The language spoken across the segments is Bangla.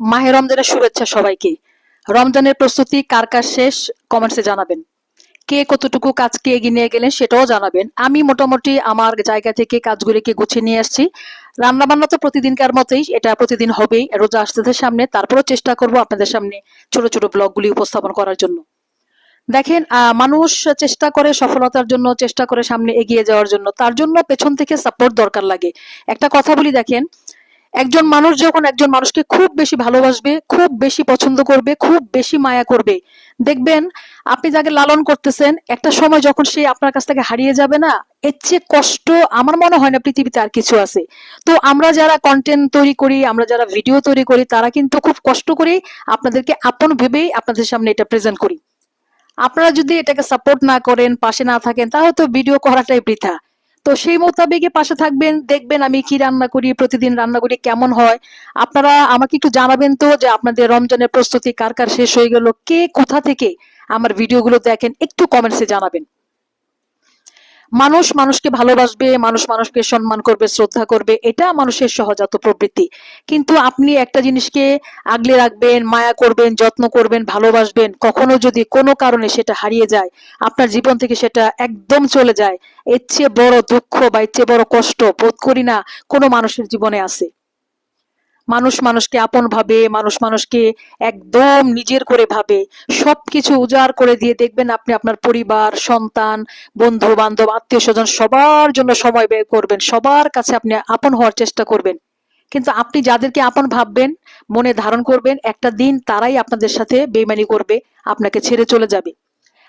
মাহে রমজানের শুভেচ্ছা সবাইকে। রমজানের প্রস্তুতি কার কার শেষ কমেন্টসে জানাবেন। কে কতটুকু কাজকে এগিয়ে নিয়ে গেলেন সেটাও জানাবেন। আমি মোটামুটি আমার জায়গা থেকে কাজগুলিকে গুছিয়ে নিয়ে আসছি। রান্না বান্না তো প্রতিদিনকার মতোই, এটা প্রতিদিন হবেই, রোজা আসতেছে সামনে, তারপরেও চেষ্টা করব আপনাদের সামনে ছোট ছোট ব্লগগুলি উপস্থাপন করার জন্য। দেখেন, মানুষ চেষ্টা করে সফলতার জন্য, চেষ্টা করে সামনে এগিয়ে যাওয়ার জন্য, তার জন্য পেছন থেকে সাপোর্ট দরকার লাগে। একটা কথা বলি, দেখেন, একজন মানুষ যখন একজন মানুষকে খুব বেশি ভালোবাসবে, খুব বেশি পছন্দ করবে, খুব বেশি মায়া করবে, দেখবেন আপনি যাকে লালন করতেছেন একটা সময় যখন সে আপনার কাছ থেকে হারিয়ে যাবে না, এর চেয়ে কষ্ট আমার মনে হয় না পৃথিবীতে আর কিছু আছে। তো আমরা যারা কন্টেন্ট তৈরি করি, আমরা যারা ভিডিও তৈরি করি, তারা কিন্তু খুব কষ্ট করেই আপনাদেরকে আপন ভেবেই আপনাদের সামনে এটা প্রেজেন্ট করি। আপনারা যদি এটাকে সাপোর্ট না করেন, পাশে না থাকেন, তাহলে তো ভিডিও করাটাই বৃথা। তো সেই মোতাবেকে পাশে থাকবেন, দেখবেন আমি কি রান্না করি, প্রতিদিন রান্না করি, কেমন হয়। আপনারা আমাকে একটু জানাবেন তো যে আপনাদের রমজানের প্রস্তুতি কার কার শেষ হয়ে গেল, কে কোথা থেকে আমার ভিডিওগুলো দেখেন, একটু কমেন্টসে জানাবেন। মানুষ মানুষকে ভালোবাসবে, মানুষ মানুষকে সম্মান করবে, শ্রদ্ধা করবে, এটা মানুষের সহজাত প্রবৃত্তি। কিন্তু আপনি একটা জিনিসকে আগলে রাখবেন, মায়া করবেন, যত্ন করবেন, ভালোবাসবেন, কখনো যদি কোনো কারণে সেটা হারিয়ে যায়, আপনার জীবন থেকে সেটা একদম চলে যায়, এর চেয়ে বড় দুঃখ বা এর চেয়ে বড় কষ্ট বোধ করি না কোনো মানুষের জীবনে আছে। মানুষ মানুষকে আপন ভাবে, মানুষ মানুষকে একদম নিজের করে ভাবে, সবকিছু উজাড় করে দিয়ে দেখবেন আপনি আপনার পরিবার, সন্তান, বন্ধু বান্ধব, আত্মীয় স্বজন সবার জন্য সময় ব্যয় করবেন, সবার কাছে আপনি আপন হওয়ার চেষ্টা করবেন। কিন্তু আপনি যাদেরকে আপন ভাববেন, মনে ধারণ করবেন, একটা দিন তারাই আপনাদের সাথে বেইমানি করবে, আপনাকে ছেড়ে চলে যাবে।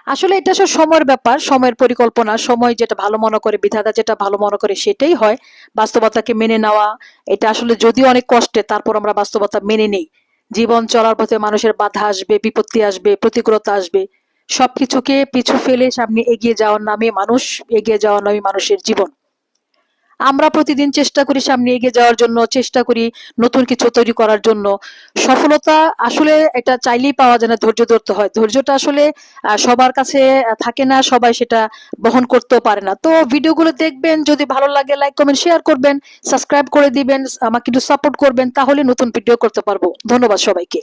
আসলে এটা আসলে সময়ের ব্যাপার, সময়ের পরিকল্পনা, সময় যেটা ভালো মনে করে, বিধাতা যেটা ভালো মনে করে সেটাই হয়। বাস্তবতাকে মেনে নেওয়া, এটা আসলে যদিও অনেক কষ্টে, তারপর আমরা বাস্তবতা মেনে নেই। জীবন চলার পথে মানুষের বাধা আসবে, বিপত্তি আসবে, প্রতিকূলতা আসবে, সবকিছুকে পিছু ফেলে সামনে এগিয়ে যাওয়ার নামে মানুষ, এগিয়ে যাওয়ার নামে মানুষের জীবন। আমরা প্রতিদিন চেষ্টা করি সামনে এগিয়ে যাওয়ার জন্য, চেষ্টা করি নতুন কিছু তৈরি করার জন্য। সফলতা আসলে এটা চাইলেই পাওয়া যায় না, ধৈর্য ধরতে হয়। ধৈর্যটা আসলে সবার কাছে থাকে না, সবাই সেটা বহন করতেও পারে না। তো ভিডিওগুলো দেখবেন, যদি ভালো লাগে লাইক কমেন্ট শেয়ার করবেন, সাবস্ক্রাইব করে দিবেন, আমাকে একটু সাপোর্ট করবেন, তাহলে নতুন ভিডিও করতে পারবো। ধন্যবাদ সবাইকে।